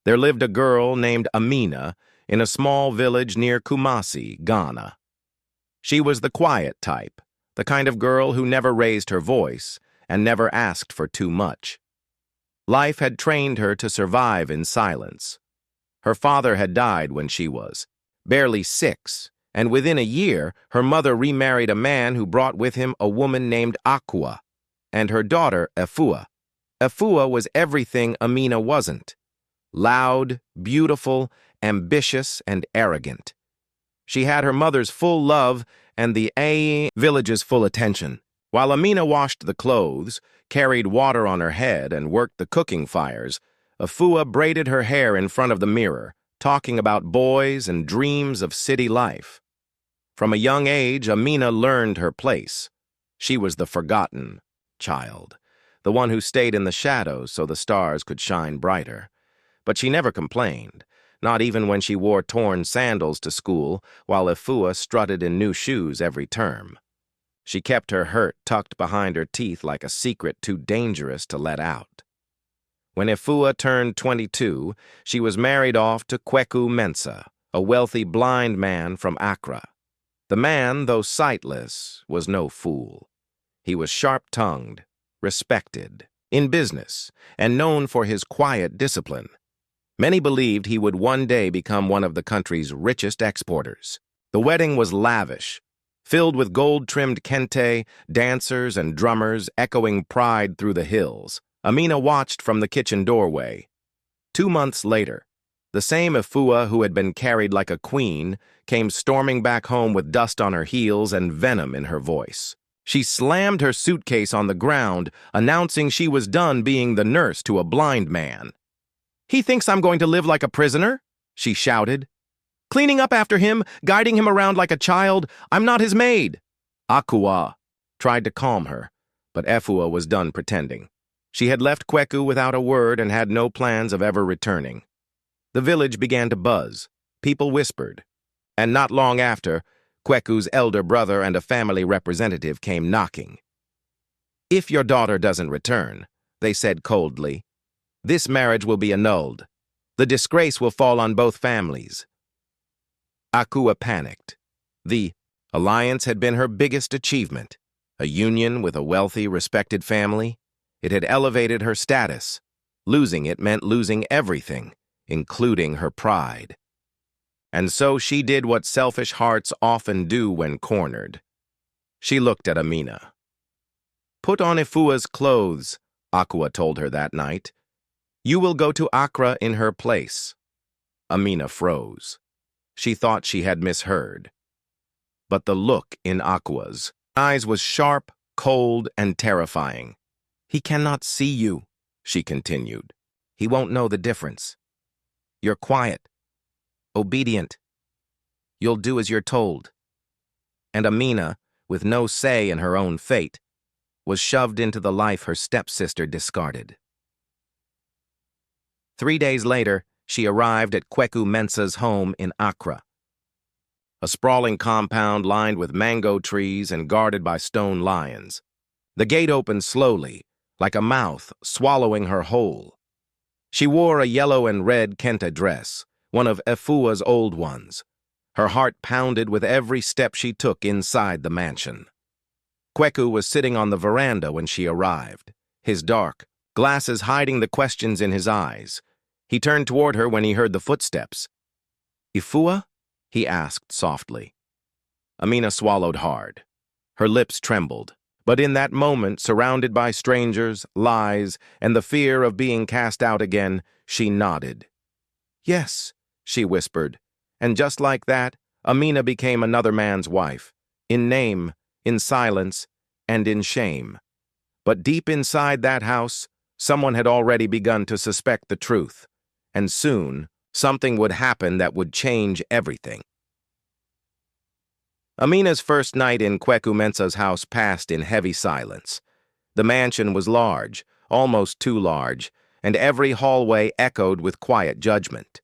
There lived a girl named Amina in a small village near Kumasi, Ghana. She was the quiet type, the kind of girl who never raised her voice and never asked for too much. Life had trained her to survive in silence. Her father had died when she was barely 6, and within a year, her mother remarried a man who brought with him a woman named Akua and her daughter, Efua. Efua was everything Amina wasn't: loud, beautiful, ambitious, and arrogant. She had her mother's full love and the village's full attention. While Amina washed the clothes, carried water on her head, and worked the cooking fires, Efua braided her hair in front of the mirror, talking about boys and dreams of city life. From a young age, Amina learned her place. She was the forgotten child, the one who stayed in the shadows so the stars could shine brighter. But she never complained, not even when she wore torn sandals to school, while Efua strutted in new shoes every term. She kept her hurt tucked behind her teeth like a secret too dangerous to let out. When Efua turned 22, she was married off to Kweku Mensah, a wealthy blind man from Accra. The man, though sightless, was no fool. He was sharp-tongued, respected, in business, and known for his quiet discipline. Many believed he would one day become one of the country's richest exporters. The wedding was lavish, filled with gold-trimmed kente, dancers, and drummers echoing pride through the hills. Amina watched from the kitchen doorway. 2 months later, the same Efua who had been carried like a queen came storming back home with dust on her heels and venom in her voice. She slammed her suitcase on the ground, announcing she was done being the nurse to a blind man. "He thinks I'm going to live like a prisoner?" she shouted. "Cleaning up after him, guiding him around like a child. I'm not his maid." Akua tried to calm her, but Efua was done pretending. She had left Kweku without a word and had no plans of ever returning. The village began to buzz. People whispered. And not long after, Kweku's elder brother and a family representative came knocking. "If your daughter doesn't return," they said coldly, "this marriage will be annulled. The disgrace will fall on both families." Akua panicked. The alliance had been her biggest achievement, a union with a wealthy, respected family. It had elevated her status. Losing it meant losing everything, including her pride. And so she did what selfish hearts often do when cornered. She looked at Amina. "Put on Efua's clothes," Akua told her that night. "You will go to Accra in her place." Amina froze. She thought she had misheard. But the look in Akua's eyes was sharp, cold, and terrifying. "He cannot see you," she continued. "He won't know the difference. You're quiet, obedient. You'll do as you're told." And Amina, with no say in her own fate, was shoved into the life her stepsister discarded. 3 days later, she arrived at Kweku Mensah's home in Accra. A sprawling compound lined with mango trees and guarded by stone lions. The gate opened slowly, like a mouth swallowing her whole. She wore a yellow and red kente dress, one of Efua's old ones. Her heart pounded with every step she took inside the mansion. Kweku was sitting on the veranda when she arrived, his dark glasses hiding the questions in his eyes. He turned toward her when he heard the footsteps. "Efua?" he asked softly. Amina swallowed hard. Her lips trembled. But in that moment, surrounded by strangers, lies, and the fear of being cast out again, she nodded. "Yes," she whispered, and just like that, Amina became another man's wife, in name, in silence, and in shame. But deep inside that house, someone had already begun to suspect the truth, and soon, something would happen that would change everything. Amina's first night in Kweku Mensah's house passed in heavy silence. The mansion was large, almost too large, and every hallway echoed with quiet judgment.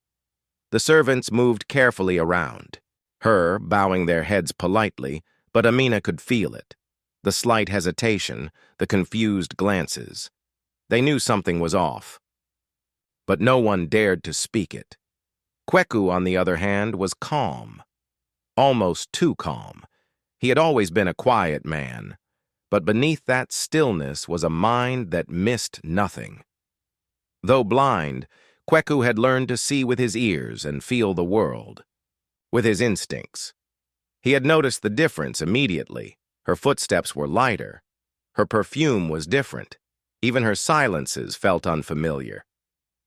The servants moved carefully around, her bowing their heads politely, but Amina could feel it. The slight hesitation, the confused glances. They knew something was off. but no one dared to speak it. Kweku, on the other hand, was calm. Almost too calm. He had always been a quiet man, but beneath that stillness was a mind that missed nothing. Though blind, Kweku had learned to see with his ears and feel the world, with his instincts. He had noticed the difference immediately. Her footsteps were lighter. Her perfume was different. Even her silences felt unfamiliar.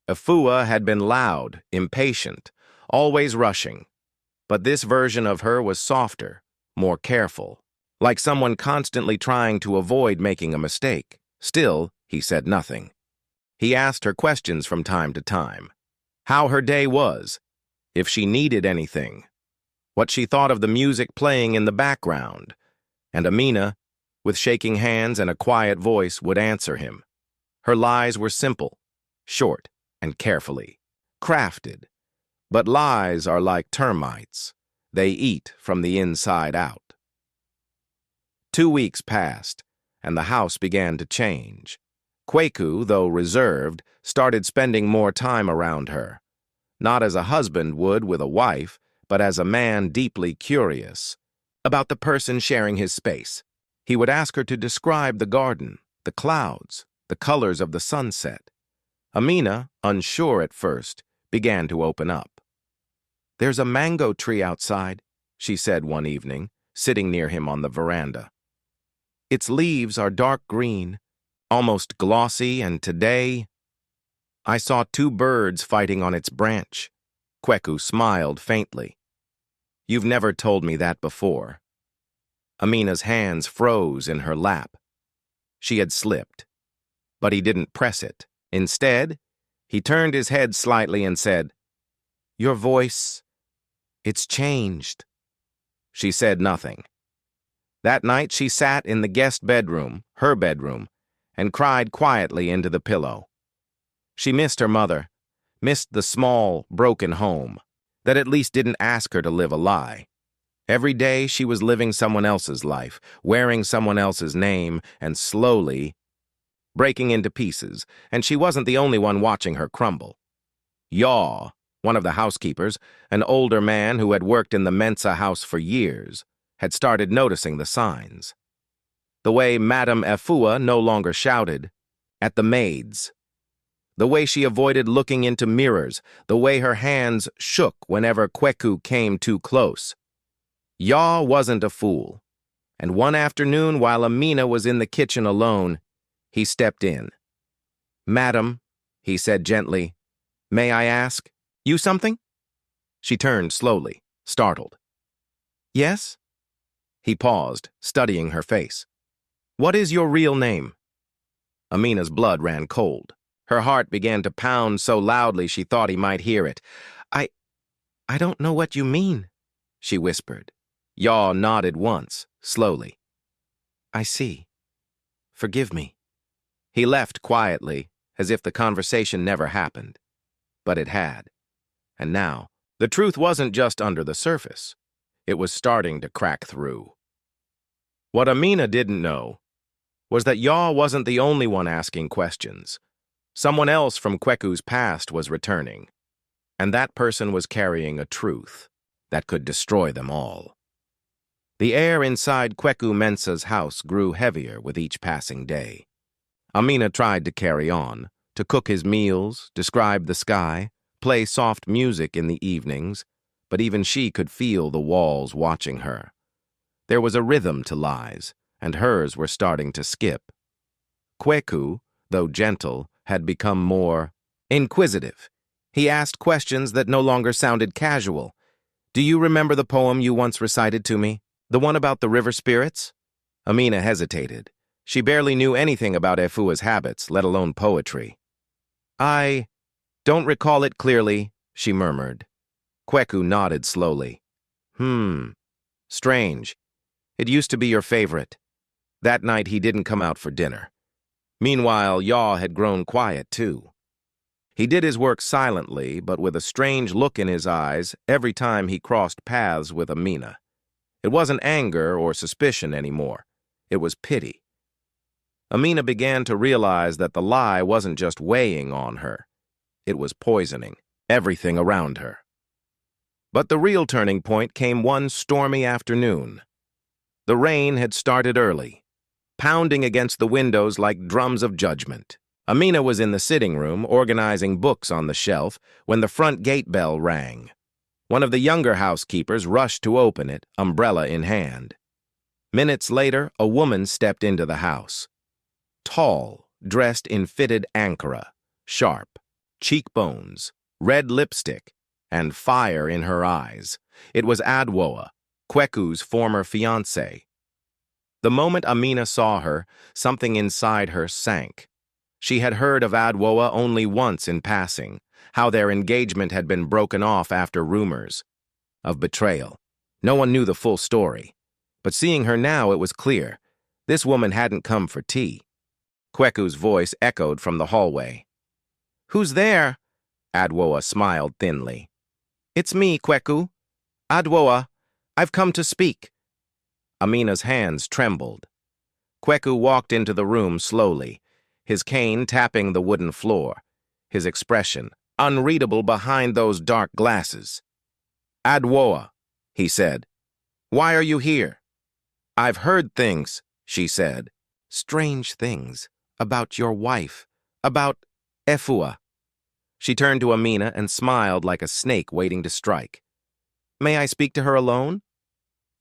Afua had been loud, impatient, always rushing. But this version of her was softer, more careful, like someone constantly trying to avoid making a mistake. Still, he said nothing. He asked her questions from time to time. How her day was, if she needed anything, what she thought of the music playing in the background, and Amina, with shaking hands and a quiet voice, would answer him. Her lies were simple, short, and carefully crafted. But lies are like termites. They eat from the inside out. 2 weeks passed, and the house began to change. Kweku, though reserved, started spending more time around her. Not as a husband would with a wife, but as a man deeply curious about the person sharing his space. He would ask her to describe the garden, the clouds, the colors of the sunset. Amina, unsure at first, began to open up. "There's a mango tree outside," she said one evening, sitting near him on the veranda. "Its leaves are dark green, almost glossy, and today I saw 2 birds fighting on its branch." Kweku smiled faintly. "You've never told me that before." Amina's hands froze in her lap. She had slipped, but he didn't press it. Instead, he turned his head slightly and said, "Your voice, it's changed." She said nothing. That night she sat in the guest bedroom, her bedroom, and cried quietly into the pillow. She missed her mother, missed the small, broken home that at least didn't ask her to live a lie. Every day she was living someone else's life, wearing someone else's name, and slowly breaking into pieces, and she wasn't the only one watching her crumble. Yaw, one of the housekeepers, an older man who had worked in the Mensa house for years, had started noticing the signs. The way Madame Afua no longer shouted at the maids. The way she avoided looking into mirrors, the way her hands shook whenever Kweku came too close. Yaw wasn't a fool, and one afternoon while Amina was in the kitchen alone, he stepped in. "Madam," he said gently, "may I ask you something?" She turned slowly, startled. "Yes?" He paused, studying her face. "What is your real name?" Amina's blood ran cold. Her heart began to pound so loudly she thought he might hear it. I don't know what you mean," she whispered. Yaw nodded once, slowly. "I see. Forgive me." He left quietly, as if the conversation never happened. But it had. And now, the truth wasn't just under the surface. It was starting to crack through. What Amina didn't know was that Yaw wasn't the only one asking questions. Someone else from Kweku's past was returning, and that person was carrying a truth that could destroy them all. The air inside Kweku Mensa's house grew heavier with each passing day. Amina tried to carry on, to cook his meals, describe the sky, play soft music in the evenings, but even she could feel the walls watching her. There was a rhythm to lies, and hers were starting to skip. Kweku, though gentle, had become more inquisitive. He asked questions that no longer sounded casual. "Do you remember the poem you once recited to me? The one about the river spirits?" Amina hesitated. She barely knew anything about Efua's habits, let alone poetry. "I don't recall it clearly," she murmured. Kweku nodded slowly. Strange. It used to be your favorite." That night he didn't come out for dinner. Meanwhile, Yaw had grown quiet too. He did his work silently, but with a strange look in his eyes every time he crossed paths with Amina. It wasn't anger or suspicion anymore. It was pity. Amina began to realize that the lie wasn't just weighing on her. It was poisoning everything around her. But the real turning point came one stormy afternoon. The rain had started early, pounding against the windows like drums of judgment. Amina was in the sitting room, organizing books on the shelf, when the front gate bell rang. One of the younger housekeepers rushed to open it, umbrella in hand. Minutes later, a woman stepped into the house. Tall, dressed in fitted ankara, sharp, cheekbones, red lipstick, and fire in her eyes. It was Adwoa, Kweku's former fiancé. The moment Amina saw her, something inside her sank. She had heard of Adwoa only once in passing, how their engagement had been broken off after rumors of betrayal. No one knew the full story, but seeing her now, it was clear. This woman hadn't come for tea. Kweku's voice echoed from the hallway. "Who's there?" Adwoa smiled thinly. "It's me, Kweku. Adwoa, I've come to speak." Amina's hands trembled. Kweku walked into the room slowly, his cane tapping the wooden floor, his expression unreadable behind those dark glasses. "Adwoa," he said, "why are you here?" "I've heard things," she said. "Strange things. About your wife. About Efua." She turned to Amina and smiled like a snake waiting to strike. "May I speak to her alone?"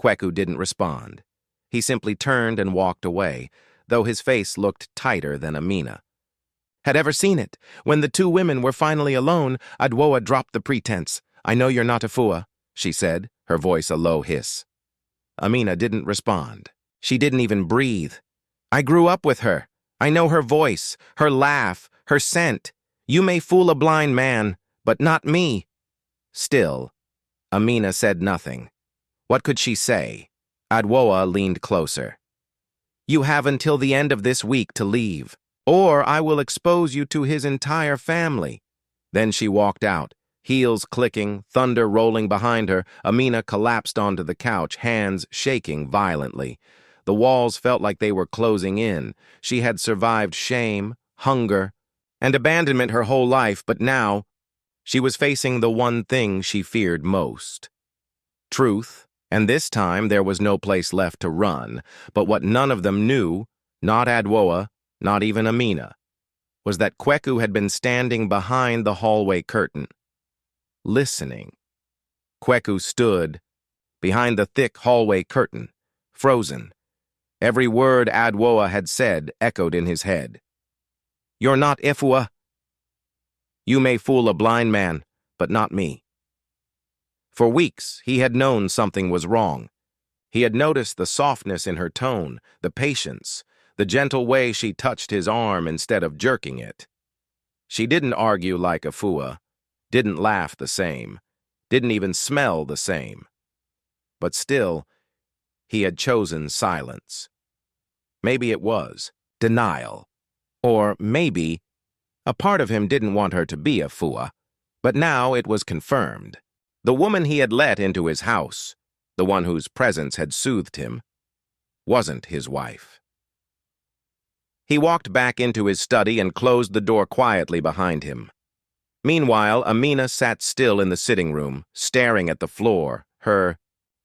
Kweku didn't respond. He simply turned and walked away, though his face looked tighter than Amina had ever seen it. When the two women were finally alone, Adwoa dropped the pretense. "I know you're not Efua," she said, her voice a low hiss. Amina didn't respond. She didn't even breathe. "I grew up with her. I know her voice, her laugh, her scent. You may fool a blind man, but not me." Still, Amina said nothing. What could she say? Adwoa leaned closer. "You have until the end of this week to leave, or I will expose you to his entire family." Then she walked out, heels clicking, thunder rolling behind her. Amina collapsed onto the couch, hands shaking violently. The walls felt like they were closing in. She had survived shame, hunger, and abandonment her whole life, but now she was facing the one thing she feared most. Truth, and this time there was no place left to run. But what none of them knew, not Adwoa, not even Amina, was that Kweku had been standing behind the hallway curtain, listening. Kweku stood behind the thick hallway curtain, frozen. Every word Adwoa had said echoed in his head. "You're not Efua. You may fool a blind man, but not me." For weeks, he had known something was wrong. He had noticed the softness in her tone, the patience, the gentle way she touched his arm instead of jerking it. She didn't argue like Efua, didn't laugh the same, didn't even smell the same. But still, he had chosen silence. Maybe it was denial. Or maybe a part of him didn't want her to be Efua. But now it was confirmed. The woman he had let into his house, the one whose presence had soothed him, wasn't his wife. He walked back into his study and closed the door quietly behind him. Meanwhile, Amina sat still in the sitting room, staring at the floor, her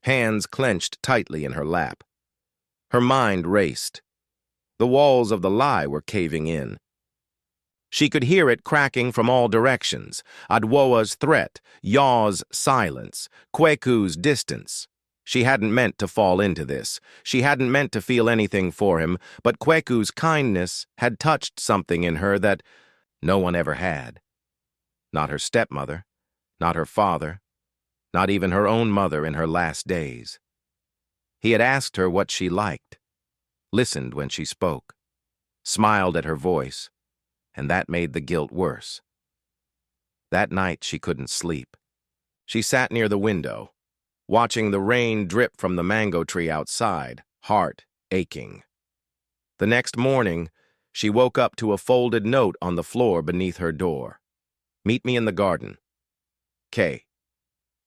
hands clenched tightly in her lap. Her mind raced. The walls of the lie were caving in. She could hear it cracking from all directions. Adwoa's threat, Yaw's silence, Kweku's distance. She hadn't meant to fall into this. She hadn't meant to feel anything for him, but Kweku's kindness had touched something in her that no one ever had. Not her stepmother, not her father, not even her own mother in her last days. He had asked her what she liked, listened when she spoke, smiled at her voice, and that made the guilt worse. That night she couldn't sleep. She sat near the window, watching the rain drip from the mango tree outside, heart aching. The next morning, she woke up to a folded note on the floor beneath her door. "Meet me in the garden. K."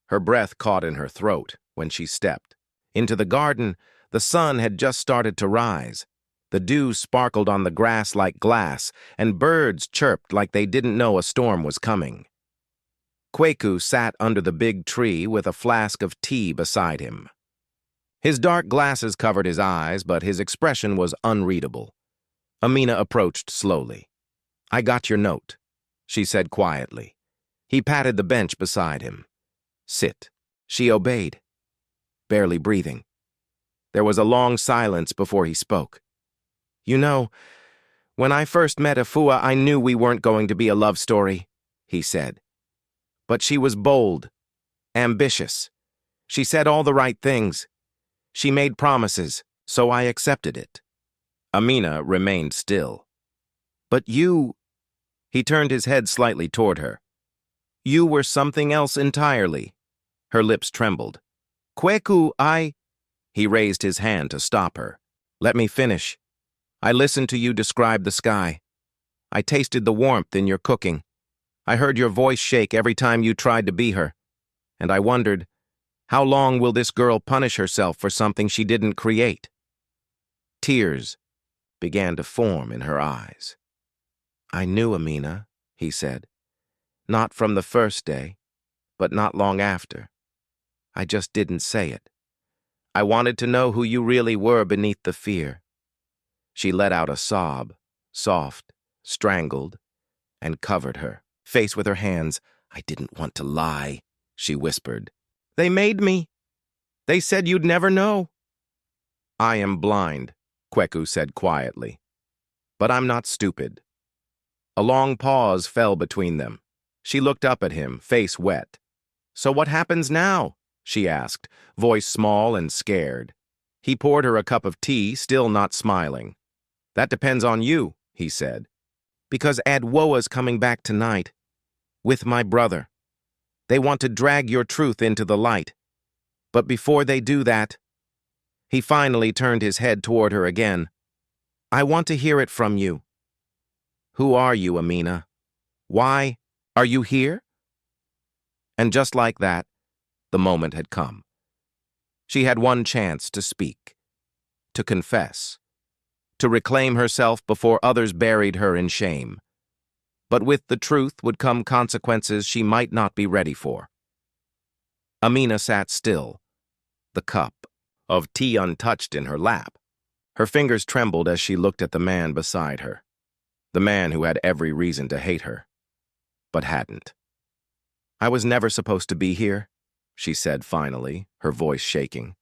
Her breath caught in her throat when she stepped. Into the garden, the sun had just started to rise. The dew sparkled on the grass like glass, and birds chirped like they didn't know a storm was coming. Kwaku sat under the big tree with a flask of tea beside him. His dark glasses covered his eyes, but his expression was unreadable. Amina approached slowly. "I got your note," she said quietly. He patted the bench beside him. "Sit." She obeyed, barely breathing. There was a long silence before he spoke. "You know, when I first met Afua, I knew we weren't going to be a love story," he said. "But she was bold, ambitious. She said all the right things. She made promises, so I accepted it." Amina remained still. "But you—" He turned his head slightly toward her. "You were something else entirely." Her lips trembled. "Kwaku, He raised his hand to stop her. "Let me finish. I listened to you describe the sky. I tasted the warmth in your cooking. I heard your voice shake every time you tried to be her. And I wondered, how long will this girl punish herself for something she didn't create?" Tears began to form in her eyes. "I knew Amina," he said. "Not from the first day, but not long after. I just didn't say it. I wanted to know who you really were beneath the fear." She let out a sob, soft, strangled, and covered her face with her hands. "I didn't want to lie," she whispered. "They made me. They said you'd never know." "I am blind," Kwaku said quietly. "But I'm not stupid." A long pause fell between them. She looked up at him, face wet. "So what happens now?" she asked, voice small and scared. He poured her a cup of tea, still not smiling. "That depends on you," he said. "Because Adwoa's coming back tonight. With my brother. They want to drag your truth into the light. But before they do that—" He finally turned his head toward her again. "I want to hear it from you. Who are you, Amina? Why are you here?" And just like that, the moment had come. She had one chance to speak, to confess, to reclaim herself before others buried her in shame. But with the truth would come consequences she might not be ready for. Amina sat still, the cup of tea untouched in her lap. Her fingers trembled as she looked at the man beside her, the man who had every reason to hate her, but hadn't. "I was never supposed to be here," she said finally, her voice shaking.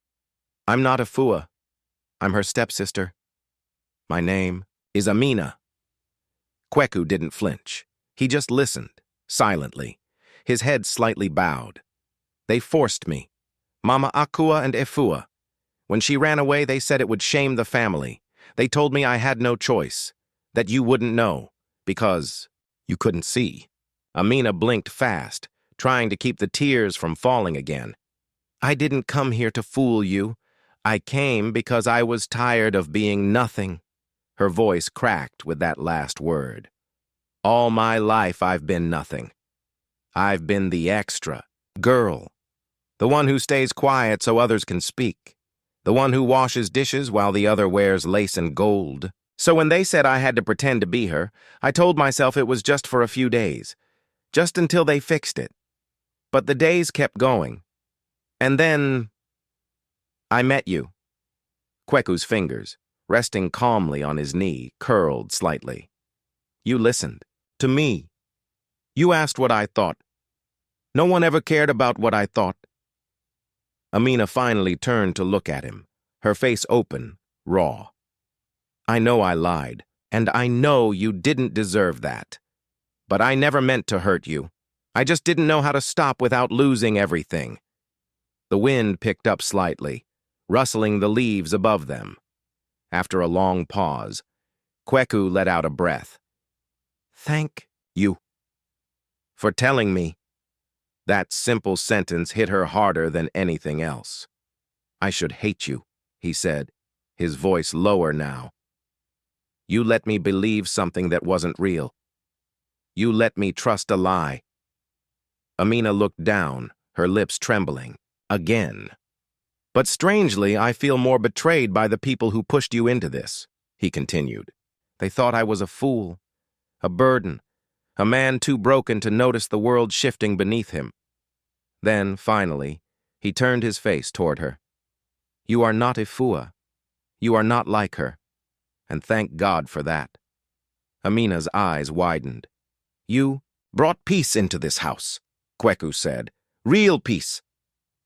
"I'm not Afua. I'm her stepsister. My name is Amina." Kwaku didn't flinch. He just listened, silently, his head slightly bowed. "They forced me. Mama Akua and Efua. When she ran away, they said it would shame the family. They told me I had no choice, that you wouldn't know, because you couldn't see." Amina blinked fast, trying to keep the tears from falling again. "I didn't come here to fool you. I came because I was tired of being nothing." Her voice cracked with that last word. "All my life I've been nothing. I've been the extra girl, the one who stays quiet so others can speak, the one who washes dishes while the other wears lace and gold. So when they said I had to pretend to be her, I told myself it was just for a few days, just until they fixed it. But the days kept going. And then I met you." Kweku's fingers, resting calmly on his knee, curled slightly. "You listened. To me. You asked what I thought. No one ever cared about what I thought." Amina finally turned to look at him, her face open, raw. "I know I lied, and I know you didn't deserve that. But I never meant to hurt you. I just didn't know how to stop without losing everything." The wind picked up slightly, rustling the leaves above them. After a long pause, Kwaku let out a breath. "Thank you for telling me." That simple sentence hit her harder than anything else. "I should hate you," he said, his voice lower now. "You let me believe something that wasn't real. You let me trust a lie." Amina looked down, her lips trembling. "Again. But strangely, I feel more betrayed by the people who pushed you into this," he continued. They thought I was a fool, a burden, a man too broken to notice the world shifting beneath him. Then, finally, he turned his face toward her. You are not Efua. You are not like her. And thank God for that. Amina's eyes widened. You brought peace into this house, Kweku said. Real peace.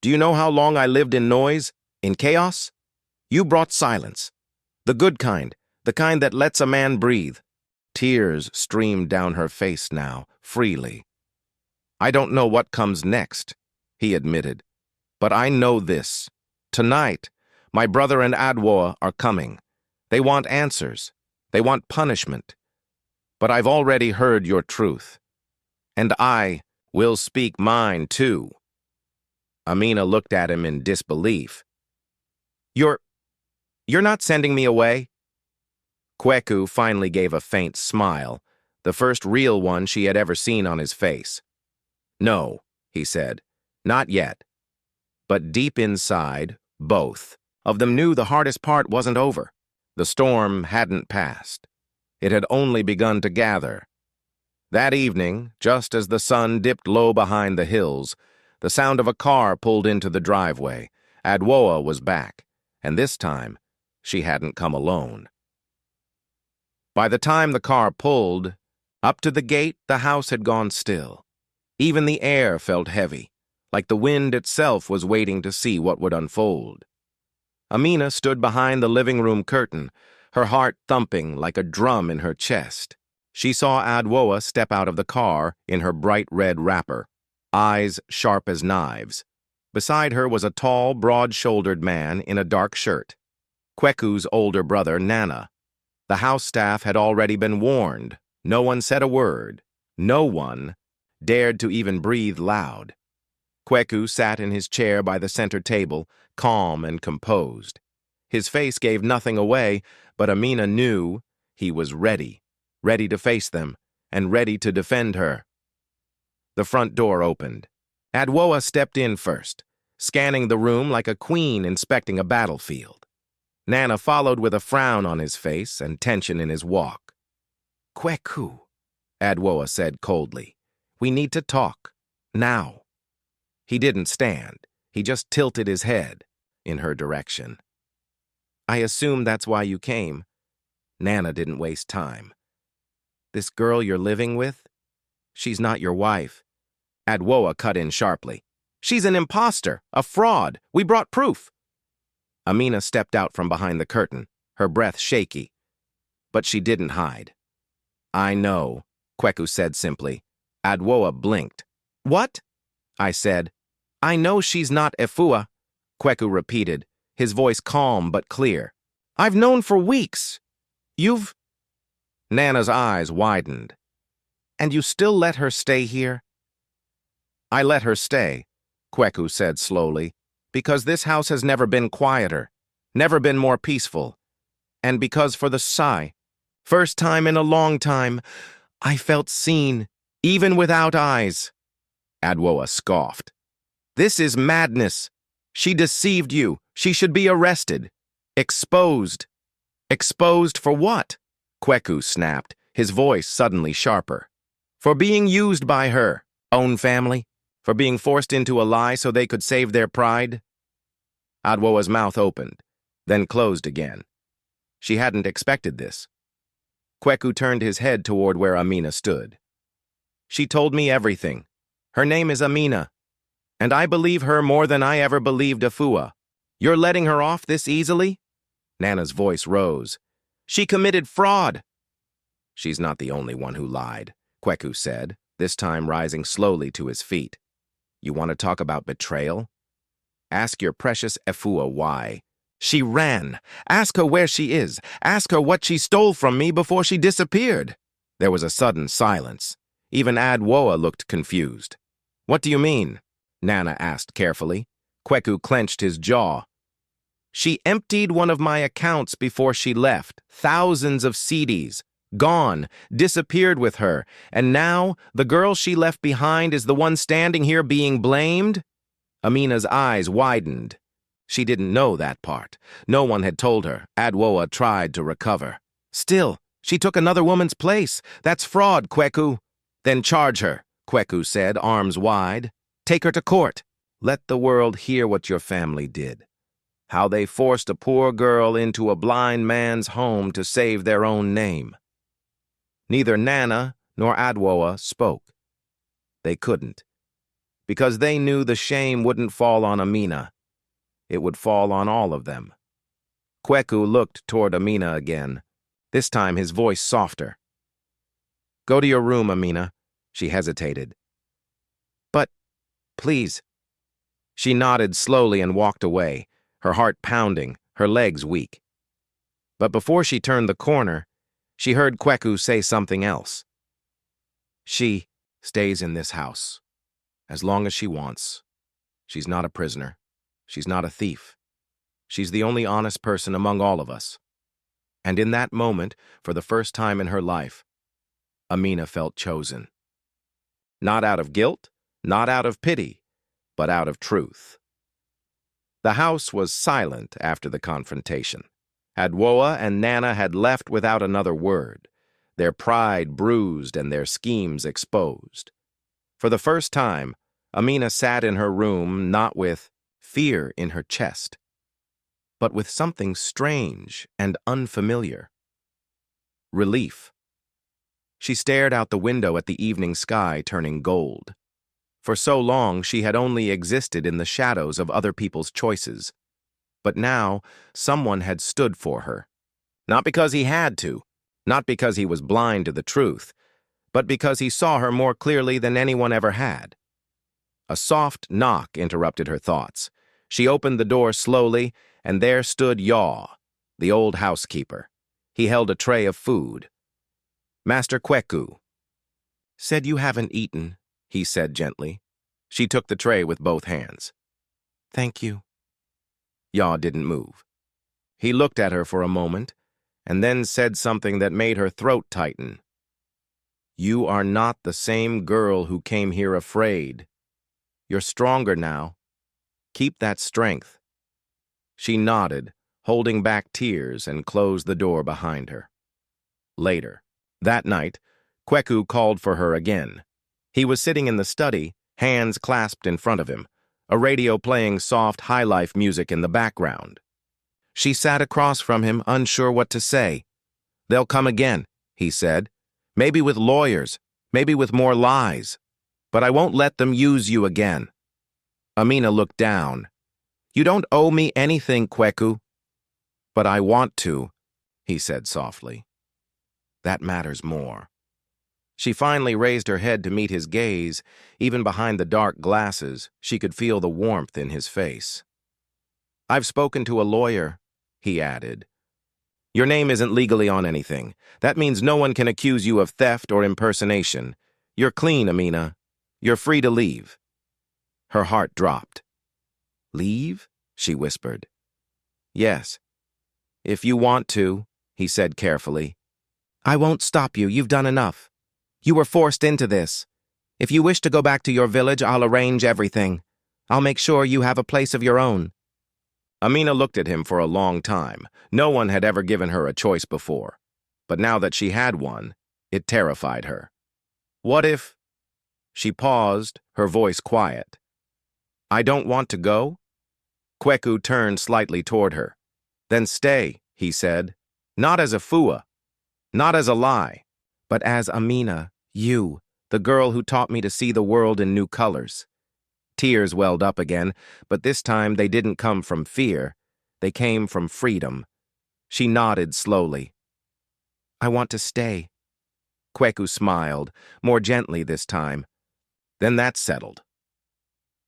Do you know how long I lived in noise, in chaos? You brought silence. The good kind, the kind that lets a man breathe. Tears streamed down her face now, freely. I don't know what comes next, he admitted. But I know this. Tonight, my brother and Adwoa are coming. They want answers. They want punishment. But I've already heard your truth. And I will speak mine, too. Amina looked at him in disbelief. You're not sending me away? Kweku finally gave a faint smile, the first real one she had ever seen on his face. No, he said, not yet. But deep inside, both of them knew the hardest part wasn't over. The storm hadn't passed. It had only begun to gather. That evening, just as the sun dipped low behind the hills, the sound of a car pulled into the driveway. Adwoa was back, and this time, she hadn't come alone. By the time the car pulled, up to the gate, the house had gone still. Even the air felt heavy, like the wind itself was waiting to see what would unfold. Amina stood behind the living room curtain, her heart thumping like a drum in her chest. She saw Adwoa step out of the car in her bright red wrapper, eyes sharp as knives. Beside her was a tall, broad-shouldered man in a dark shirt, Kweku's older brother, Nana. The house staff had already been warned. No one said a word. No one dared to even breathe loud. Kweku sat in his chair by the center table, calm and composed. His face gave nothing away, but Amina knew he was ready to face them, and ready to defend her. The front door opened. Adwoa stepped in first, scanning the room like a queen inspecting a battlefield. Nana followed with a frown on his face and tension in his walk. Kweku, Adwoa said coldly, we need to talk, now. He didn't stand. He just tilted his head in her direction. I assume that's why you came. Nana didn't waste time. This girl you're living with? She's not your wife. Adwoa cut in sharply. She's an imposter, a fraud. We brought proof. Amina stepped out from behind the curtain, her breath shaky. But she didn't hide. I know, Kweku said simply. Adwoa blinked. What? I said. I know she's not Efua, Kweku repeated, his voice calm but clear. I've known for weeks. You've... Nana's eyes widened. And you still let her stay here? I let her stay, Kweku said slowly, because this house has never been quieter, never been more peaceful, and because for the sigh, first time in a long time, I felt seen, even without eyes. Adwoa scoffed. This is madness. She deceived you. She should be arrested. Exposed. Exposed for what? Kweku snapped, his voice suddenly sharper. For being used by her own family? For being forced into a lie so they could save their pride? Adwoa's mouth opened, then closed again. She hadn't expected this. Kweku turned his head toward where Amina stood. She told me everything. Her name is Amina, and I believe her more than I ever believed Efua. You're letting her off this easily? Nana's voice rose. She committed fraud. She's not the only one who lied, Kweku said, this time rising slowly to his feet. You want to talk about betrayal? Ask your precious Efua why. She ran. Ask her where she is. Ask her what she stole from me before she disappeared. There was a sudden silence. Even Adwoa looked confused. What do you mean? Nana asked carefully. Kweku clenched his jaw. She emptied one of my accounts before she left. Thousands of CDs. Gone. Disappeared with her. And now, the girl she left behind is the one standing here being blamed? Amina's eyes widened. She didn't know that part. No one had told her. Adwoa tried to recover. Still, she took another woman's place. That's fraud, Kweku. Then charge her, Kweku said, arms wide. Take her to court. Let the world hear what your family did. How they forced a poor girl into a blind man's home to save their own name. Neither Nana nor Adwoa spoke. They couldn't, because they knew the shame wouldn't fall on Amina. It would fall on all of them. Kweku looked toward Amina again, this time his voice softer. Go to your room, Amina. She hesitated. But, please. She nodded slowly and walked away, her heart pounding, her legs weak. But before she turned the corner, she heard Kweku say something else. She stays in this house, as long as she wants. She's not a prisoner. She's not a thief. She's the only honest person among all of us. And in that moment, for the first time in her life, Amina felt chosen. Not out of guilt, not out of pity, but out of truth. The house was silent after the confrontation. Adwoa and Nana had left without another word, their pride bruised and their schemes exposed. For the first time, Amina sat in her room not with fear in her chest, but with something strange and unfamiliar. Relief. She stared out the window at the evening sky turning gold. For so long, she had only existed in the shadows of other people's choices. But now, someone had stood for her. Not because he had to, not because he was blind to the truth, but because he saw her more clearly than anyone ever had. A soft knock interrupted her thoughts. She opened the door slowly, and there stood Yaw, the old housekeeper. He held a tray of food. Master Kweku. Said you haven't eaten, he said gently. She took the tray with both hands. Thank you. Yaw didn't move. He looked at her for a moment, and then said something that made her throat tighten. You are not the same girl who came here afraid. You're stronger now. Keep that strength. She nodded, holding back tears, and closed the door behind her. Later, that night, Kweku called for her again. He was sitting in the study, hands clasped in front of him, a radio playing soft high-life music in the background. She sat across from him, unsure what to say. They'll come again, he said. Maybe with lawyers, maybe with more lies. But I won't let them use you again. Amina looked down. You don't owe me anything, Kweku. But I want to, he said softly. That matters more. She finally raised her head to meet his gaze. Even behind the dark glasses, she could feel the warmth in his face. I've spoken to a lawyer, he added. Your name isn't legally on anything. That means no one can accuse you of theft or impersonation. You're clean, Amina. You're free to leave. Her heart dropped. Leave? She whispered. Yes. If you want to, he said carefully. I won't stop you. You've done enough. You were forced into this. If you wish to go back to your village, I'll arrange everything. I'll make sure you have a place of your own. Amina looked at him for a long time. No one had ever given her a choice before. But now that she had one, it terrified her. What if... She paused, her voice quiet. I don't want to go? Kweku turned slightly toward her. Then stay, he said. Not as a fua, not as a lie, but as Amina, you, the girl who taught me to see the world in new colors. Tears welled up again, but this time they didn't come from fear. They came from freedom. She nodded slowly. I want to stay. Kweku smiled, more gently this time. Then that's settled.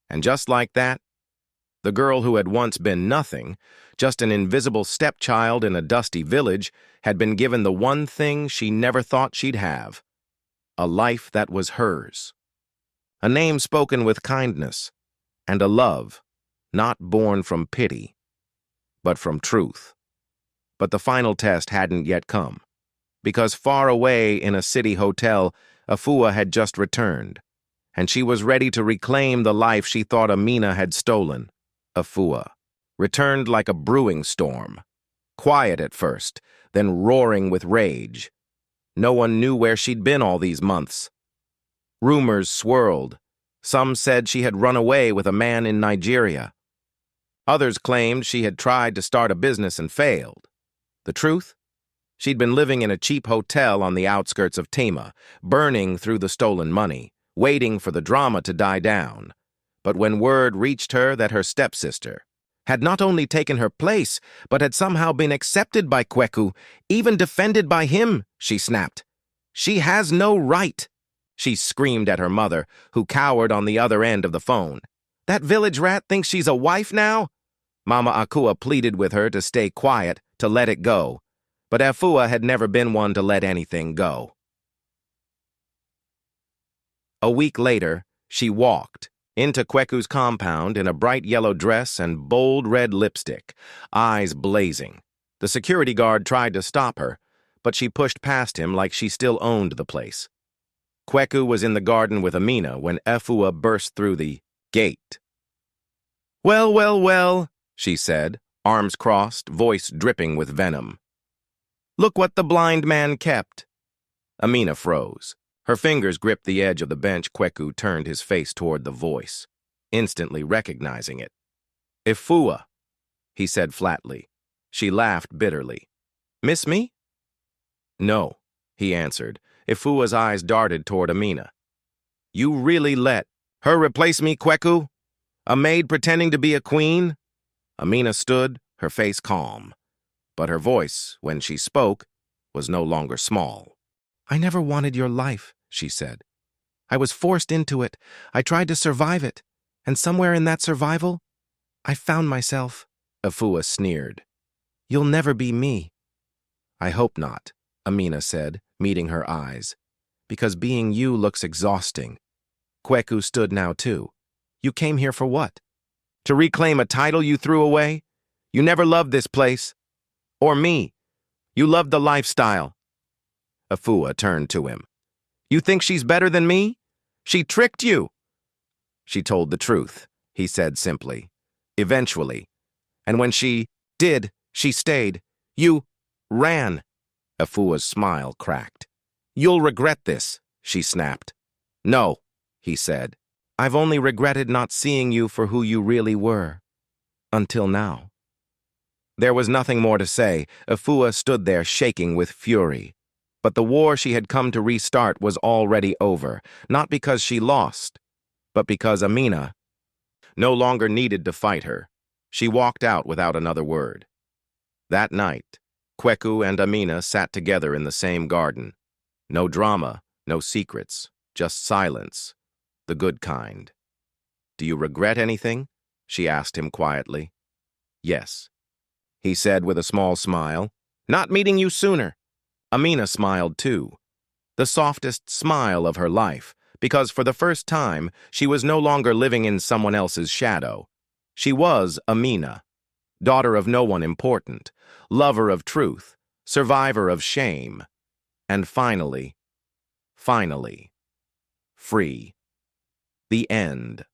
And just like that, the girl who had once been nothing, just an invisible stepchild in a dusty village, had been given the one thing she never thought she'd have, a life that was hers. A name spoken with kindness, and a love not born from pity, but from truth. But the final test hadn't yet come, because far away in a city hotel, Afua had just returned, and she was ready to reclaim the life she thought Amina had stolen. Afua returned like a brewing storm, quiet at first, then roaring with rage. No one knew where she'd been all these months. Rumors swirled. Some said she had run away with a man in Nigeria. Others claimed she had tried to start a business and failed. The truth? She'd been living in a cheap hotel on the outskirts of Kamma, burning through the stolen money, waiting for the drama to die down. But when word reached her that her stepsister had not only taken her place, but had somehow been accepted by Kweku, even defended by him, she snapped. "She has no right," she screamed at her mother, who cowered on the other end of the phone. "That village rat thinks she's a wife now?" Mama Akua pleaded with her to stay quiet, to let it go. But Afua had never been one to let anything go. A week later, she walked into Kweku's compound in a bright yellow dress and bold red lipstick, eyes blazing. The security guard tried to stop her, but she pushed past him like she still owned the place. Kweku was in the garden with Amina when Afua burst through the gate. "Well, well, well," she said, arms crossed, voice dripping with venom. "Look what the blind man kept." Amina froze. Her fingers gripped the edge of the bench. Kweku turned his face toward the voice, instantly recognizing it. "Afua," he said flatly. She laughed bitterly. "Miss me?" "No," he answered. Afua's eyes darted toward Amina. "You really let her replace me, Kweku? A maid pretending to be a queen?" Amina stood, her face calm. But her voice, when she spoke, was no longer small. "I never wanted your life," she said. "I was forced into it. I tried to survive it. And somewhere in that survival, I found myself." Afua sneered. "You'll never be me." "I hope not," Amina said, meeting her eyes. "Because being you looks exhausting." Kweku stood now too. "You came here for what? To reclaim a title you threw away? You never loved this place. Or me. You loved the lifestyle." Afua turned to him. "You think she's better than me? She tricked you." "She told the truth," he said simply. "Eventually. And when she did, she stayed. You ran." Afua's smile cracked. "You'll regret this," she snapped. "No," he said. "I've only regretted not seeing you for who you really were. Until now." There was nothing more to say. Afua stood there shaking with fury. But the war she had come to restart was already over, not because she lost, but because Amina no longer needed to fight her. She walked out without another word. That night, Kweku and Amina sat together in the same garden. No drama, no secrets, just silence, the good kind. "Do you regret anything?" she asked him quietly. "Yes," he said with a small smile. "Not meeting you sooner." Amina smiled too, the softest smile of her life, because for the first time she was no longer living in someone else's shadow. She was Amina, daughter of no one important, lover of truth, survivor of shame, and finally, free. The end.